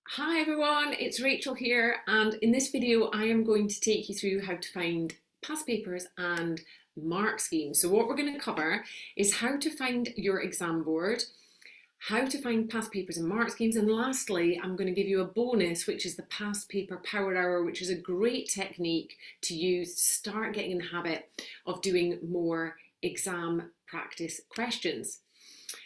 Hi everyone, it's Rachel here, and in this video I am going to take you through how to find past papers and mark schemes. So what we're going to cover is how to find your exam board, how to find past papers and mark schemes, and lastly I'm going to give you a bonus, which is the past paper power hour, which is a great technique to use to start getting in the habit of doing more exam practice questions.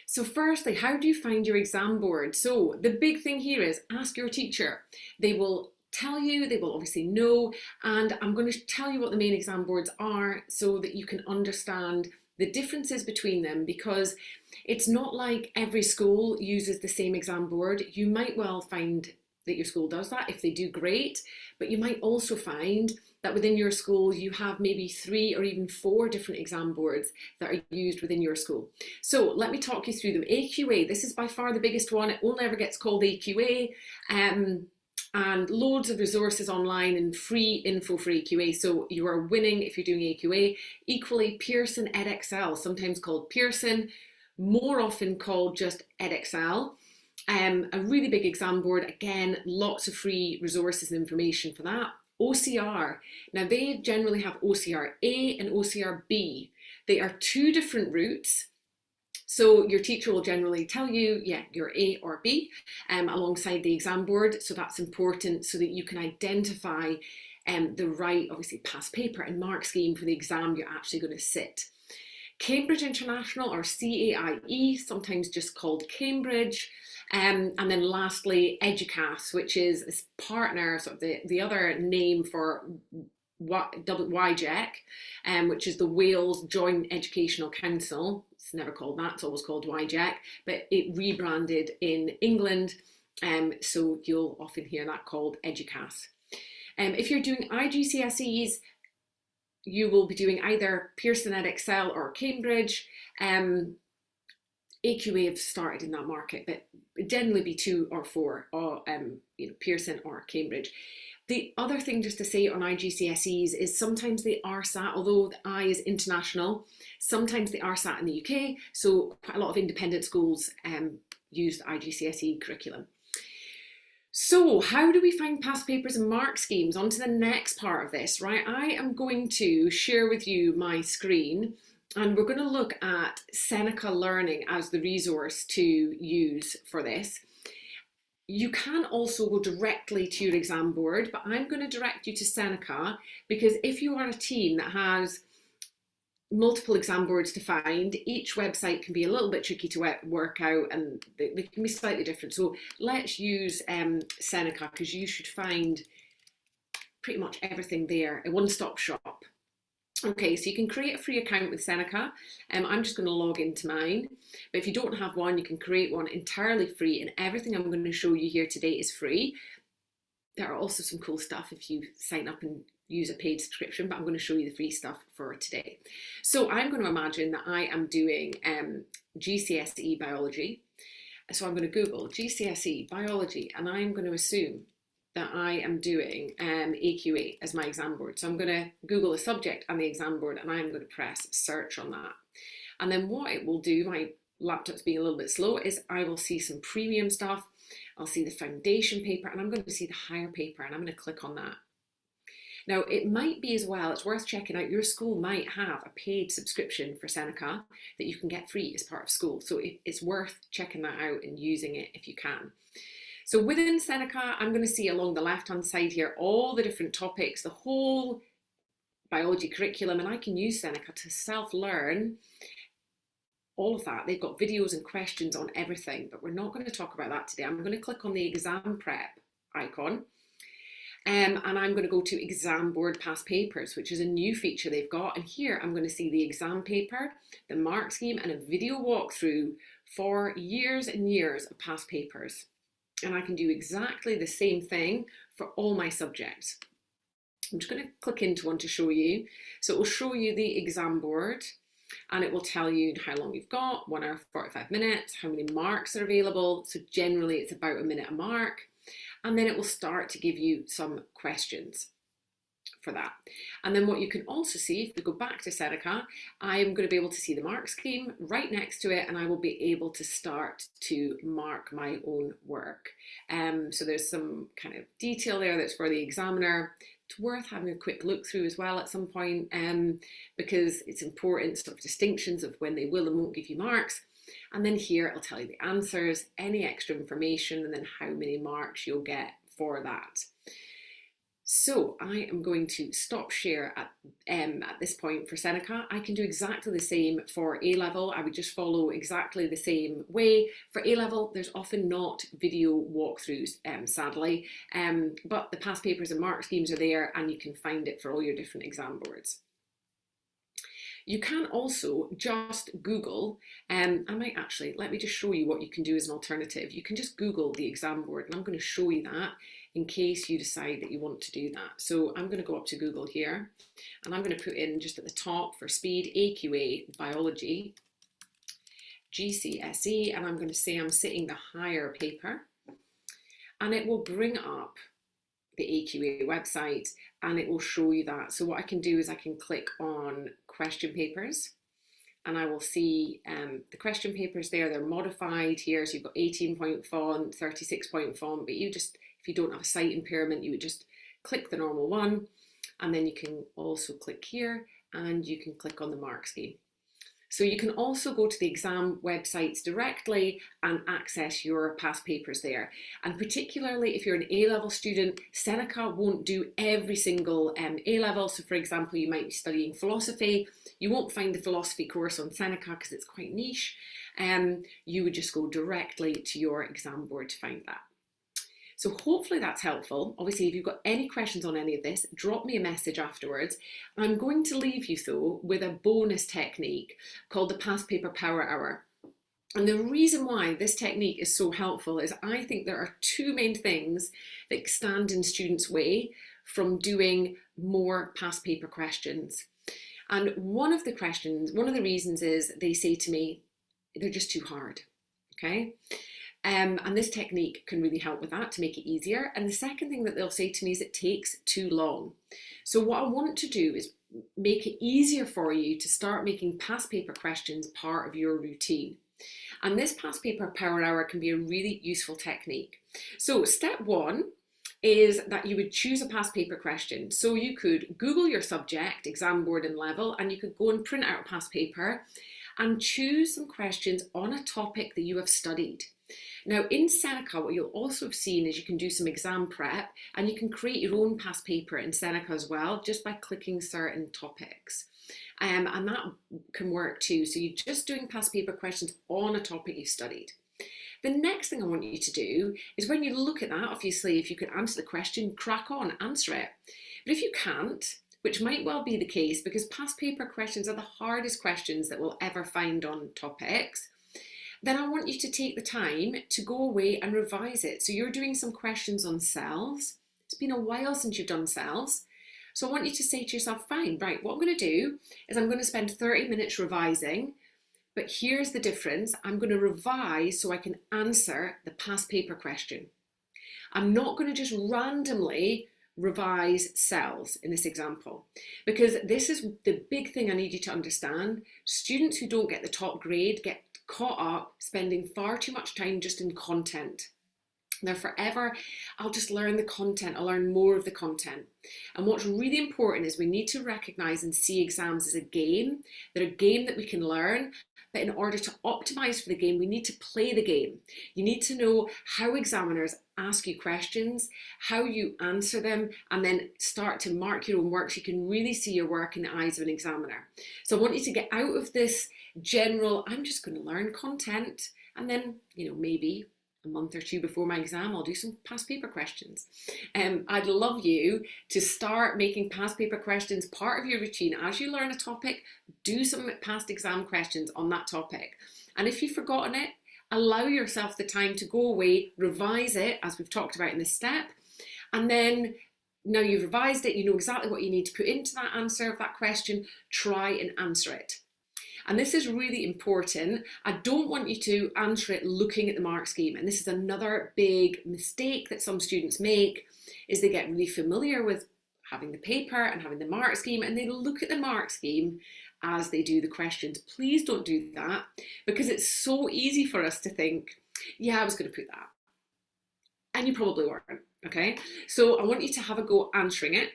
So firstly, how do you find your exam board? So the big thing here is ask your teacher. They will tell you, they will obviously know, and I'm going to tell you what the main exam boards are so that you can understand the differences between them, because it's not like every school uses the same exam board. You might well find that your school does that. If they do, great, but you might also find that within your school you have maybe 3 or even 4 different exam boards that are used within your school. So let me talk you through them. AQA, this is by far the biggest one. It only ever gets called AQA. And loads of resources online and free info for AQA. So you are winning if you're doing AQA. Equally, Pearson EdXL, sometimes called Pearson, more often called just EdXL. A really big exam board, again, lots of free resources and information for that. OCR, now they generally have OCR A and OCR B. They are 2 different routes. So your teacher will generally tell you, yeah, you're A or B alongside the exam board. So that's important so that you can identify the right, obviously, past paper and mark scheme for the exam you're actually going to sit. Cambridge International, or CAIE, sometimes just called Cambridge. And then lastly, EDUCAS, which is this partner, sort of the other name for YJEC, which is the Wales Joint Educational Council. It's never called that, it's always called YJEC, but it rebranded in England, so you'll often hear that called EDUCAS. If you're doing IGCSEs, you will be doing either Pearson EdXL or Cambridge. AQA have started in that market, but generally be 2 or 4, or Pearson or Cambridge. The other thing just to say on IGCSEs is sometimes they are sat, although the I is international, sometimes they are sat in the UK, so quite a lot of independent schools use the IGCSE curriculum. So how do we find past papers and mark schemes? On to the next part of this, right? I am going to share with you my screen, and we're going to look at Seneca Learning as the resource to use for this. You can also go directly to your exam board, but I'm going to direct you to Seneca, because if you are a team that has multiple exam boards to find, each website can be a little bit tricky to work out, and they can be slightly different. So let's use Seneca, because you should find pretty much everything there, a one-stop shop. Okay, so you can create a free account with Seneca. I'm just going to log into mine. But if you don't have one, you can create one entirely free, and everything I'm going to show you here today is free. There are also some cool stuff if you sign up and use a paid subscription, but I'm going to show you the free stuff for today. So I'm going to imagine that I am doing GCSE biology. So I'm going to Google GCSE biology, and I'm going to assume that I am doing AQA as my exam board. So I'm going to Google the subject and the exam board, and I'm going to press search on that. And then what it will do, my laptop's being a little bit slow, is I will see some premium stuff. I'll see the foundation paper, and I'm going to see the higher paper, and I'm going to click on that. Now, it might be as well, it's worth checking out, your school might have a paid subscription for Seneca that you can get free as part of school. So it's worth checking that out and using it if you can. So within Seneca, I'm going to see along the left-hand side here all the different topics, the whole biology curriculum, and I can use Seneca to self-learn all of that. They've got videos and questions on everything, but we're not going to talk about that today. I'm going to click on the exam prep icon, and I'm going to go to exam board past papers, which is a new feature they've got. And here I'm going to see the exam paper, the mark scheme, and a video walkthrough for years and years of past papers. And I can do exactly the same thing for all my subjects. I'm just going to click into one to show you. So it will show you the exam board, and it will tell you how long you've got, 1 hour 45 minutes, how many marks are available. So generally it's about a minute a mark. And then it will start to give you some questions. for that. And then what you can also see, if we go back to Seneca, I am going to be able to see the mark scheme right next to it, and I will be able to start to mark my own work. So there's some kind of detail there that's for the examiner. It's worth having a quick look through as well at some point, because it's important, sort of distinctions of when they will and won't give you marks. And then here I'll tell you the answers, any extra information, and then how many marks you'll get for that. So I am going to stop share at this point for Seneca. I can do exactly the same for A-Level. I would just follow exactly the same way. For A-Level, there's often not video walkthroughs, sadly, but the past papers and mark schemes are there, and you can find it for all your different exam boards. You can also just Google, let me just show you what you can do as an alternative. You can just Google the exam board, and I'm going to show you that in case you decide that you want to do that. So I'm going to go up to Google here, and I'm going to put in just at the top for speed, AQA Biology, GCSE, and I'm going to say I'm sitting the higher paper, and it will bring up the AQA website, and it will show you that. So what I can do is I can click on question papers, and I will see the question papers there. They're modified here, so you've got 18-point font, 36-point font, but you just, if you don't have a sight impairment, you would just click the normal one, and then you can also click here, and you can click on the mark scheme. So you can also go to the exam websites directly and access your past papers there. And particularly if you're an A-level student, Seneca won't do every single A-level. So for example, you might be studying philosophy. You won't find the philosophy course on Seneca because it's quite niche. You would just go directly to your exam board to find that. So hopefully that's helpful. Obviously, if you've got any questions on any of this, drop me a message afterwards. I'm going to leave you though with a bonus technique called the Past Paper Power Hour. And the reason why this technique is so helpful is I think there are two main things that stand in students' way from doing more past paper questions. And one of the reasons is they say to me, they're just too hard, okay? And this technique can really help with that to make it easier. And the second thing that they'll say to me is it takes too long. So what I want to do is make it easier for you to start making past paper questions part of your routine. And this past paper power hour can be a really useful technique. So step one is that you would choose a past paper question. So you could Google your subject, exam board and level, and you could go and print out a past paper and choose some questions on a topic that you have studied. Now in Seneca, what you'll also have seen is you can do some exam prep, and you can create your own past paper in Seneca as well, just by clicking certain topics. And that can work too. So you're just doing past paper questions on a topic you've studied. The next thing I want you to do is when you look at that, obviously, if you can answer the question, crack on, answer it. But if you can't, which might well be the case because past paper questions are the hardest questions that we'll ever find on topics, then I want you to take the time to go away and revise it. So you're doing some questions on cells. It's been a while since you've done cells. So I want you to say to yourself, fine, right, what I'm going to do is I'm going to spend 30 minutes revising, but here's the difference. I'm going to revise so I can answer the past paper question. I'm not going to just randomly revise cells in this example, because this is the big thing I need you to understand. Students who don't get the top grade get caught up spending far too much time just in content. They're forever, I'll just learn the content, I'll learn more of the content. And what's really important is we need to recognize and see exams as a game. They're a game that we can learn, but in order to optimize for the game, we need to play the game. You need to know how examiners ask you questions, how you answer them, and then start to mark your own work so you can really see your work in the eyes of an examiner. So I want you to get out of this general, I'm just going to learn content, and then, maybe a month or two before my exam, I'll do some past paper questions. I'd love you to start making past paper questions part of your routine. As you learn a topic, do some past exam questions on that topic. And if you've forgotten it, allow yourself the time to go away, revise it, as we've talked about in this step. And then now you've revised it, you know exactly what you need to put into that answer of that question, try and answer it. And this is really important. I don't want you to answer it looking at the mark scheme. And this is another big mistake that some students make, is they get really familiar with having the paper and having the mark scheme, and they look at the mark scheme as they do the questions. Please don't do that, because it's so easy for us to think, yeah, I was going to put that. And you probably weren't, okay? So I want you to have a go answering it.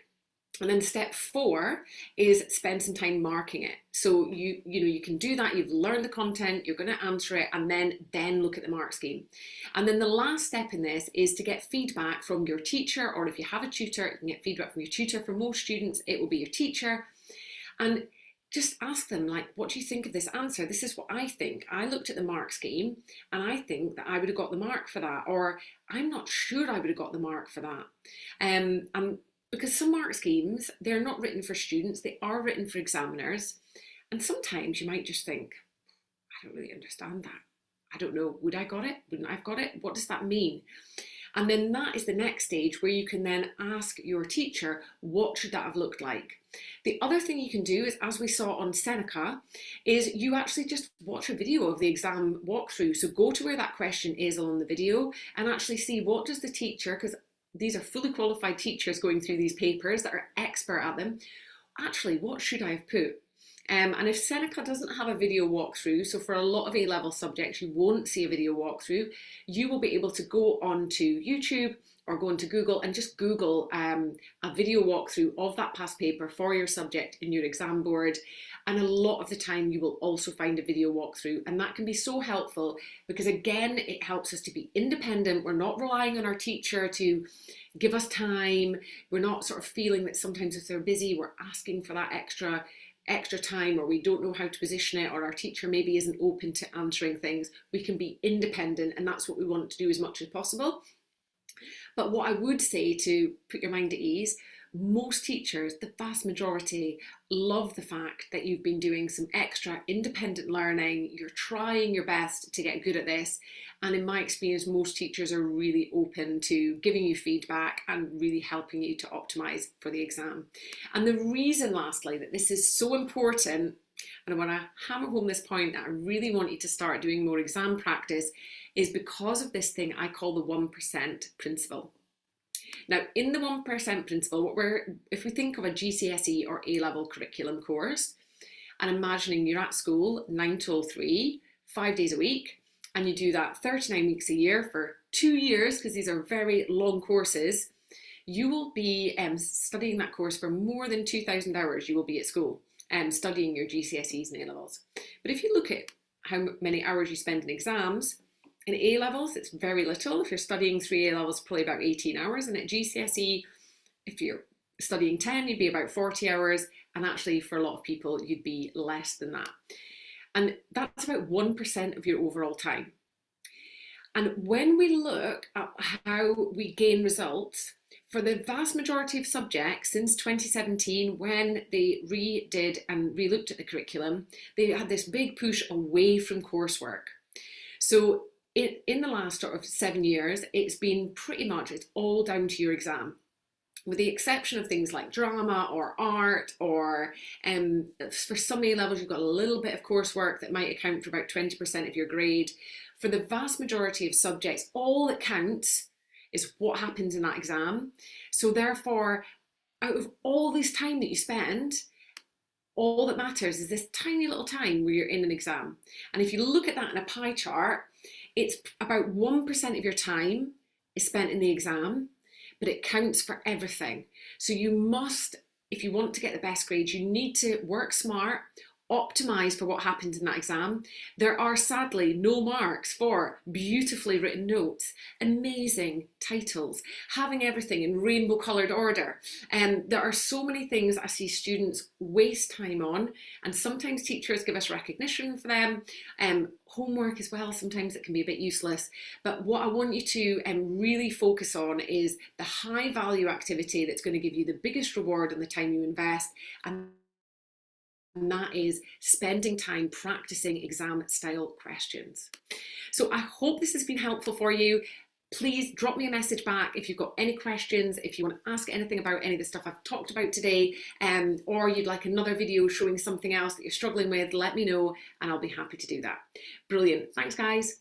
And then step 4 is spend some time marking it. So you can do that. You've learned the content, you're going to answer it, and then look at the mark scheme. And then the last step in this is to get feedback from your teacher, or if you have a tutor, you can get feedback from your tutor. For most students, it will be your teacher. And just ask them, like, what do you think of this answer? This is what I think. I looked at the mark scheme and I think that I would have got the mark for that, or I'm not sure I would have got the mark for that. And because some mark schemes, they're not written for students, they are written for examiners. And sometimes you might just think, I don't really understand that. I don't know, would I got it? Wouldn't I have got it? What does that mean? And then that is the next stage where you can then ask your teacher, what should that have looked like? The other thing you can do is, as we saw on Seneca, is you actually just watch a video of the exam walkthrough. So go to where that question is on the video and actually see, what does the teacher, because these are fully qualified teachers going through these papers that are expert at them, actually, what should I have put? And if Seneca doesn't have a video walkthrough, so for a lot of A-level subjects, you won't see a video walkthrough, you will be able to go onto YouTube or go into Google and just Google a video walkthrough of that past paper for your subject in your exam board. And a lot of the time you will also find a video walkthrough, and that can be so helpful because, again, it helps us to be independent. We're not relying on our teacher to give us time. We're not sort of feeling that sometimes if they're busy, we're asking for that extra time, or we don't know how to position it, or our teacher maybe isn't open to answering things. We can be independent, and that's what we want to do as much as possible. But what I would say, to put your mind at ease, most teachers, the vast majority, love the fact that you've been doing some extra independent learning, you're trying your best to get good at this, and in my experience, most teachers are really open to giving you feedback and really helping you to optimise for the exam. And the reason, lastly, that this is so important, and I want to hammer home this point, that I really want you to start doing more exam practice, is because of this thing I call the 1% principle. Now, in the 1% principle, if we think of a GCSE or A-level curriculum course, and imagining you're at school 9 till 3, 5 days a week, and you do that 39 weeks a year for 2 years, because these are very long courses, you will be studying that course for more than 2,000 hours. You will be at school studying your GCSEs and A-levels. But if you look at how many hours you spend in exams, in A-levels, it's very little. If you're studying 3 A-levels, probably about 18 hours. And at GCSE, if you're studying 10, you'd be about 40 hours. And actually, for a lot of people, you'd be less than that. And that's about 1% of your overall time. And when we look at how we gain results, for the vast majority of subjects since 2017, when they redid and relooked at the curriculum, they had this big push away from coursework. So in the last sort of 7 years, it's been pretty much, it's all down to your exam, with the exception of things like drama or art, or for some A-levels, you've got a little bit of coursework that might account for about 20% of your grade. For the vast majority of subjects, all that counts is what happens in that exam. So therefore, out of all this time that you spend, all that matters is this tiny little time where you're in an exam. And if you look at that in a pie chart, it's about 1% of your time is spent in the exam, but it counts for everything. So you must, if you want to get the best grades, you need to work smart, optimize for what happens in that exam. There are sadly no marks for beautifully written notes, amazing titles, having everything in rainbow coloured order. And there are so many things I see students waste time on, and sometimes teachers give us recognition for them. Homework as well, sometimes it can be a bit useless. But what I want you to really focus on is the high value activity that's going to give you the biggest reward in the time you invest, and that is spending time practicing exam style questions. So I hope this has been helpful for you. Please drop me a message back if you've got any questions, if you want to ask anything about any of the stuff I've talked about today, or you'd like another video showing something else that you're struggling with, let me know and I'll be happy to do that. Brilliant. Thanks, guys.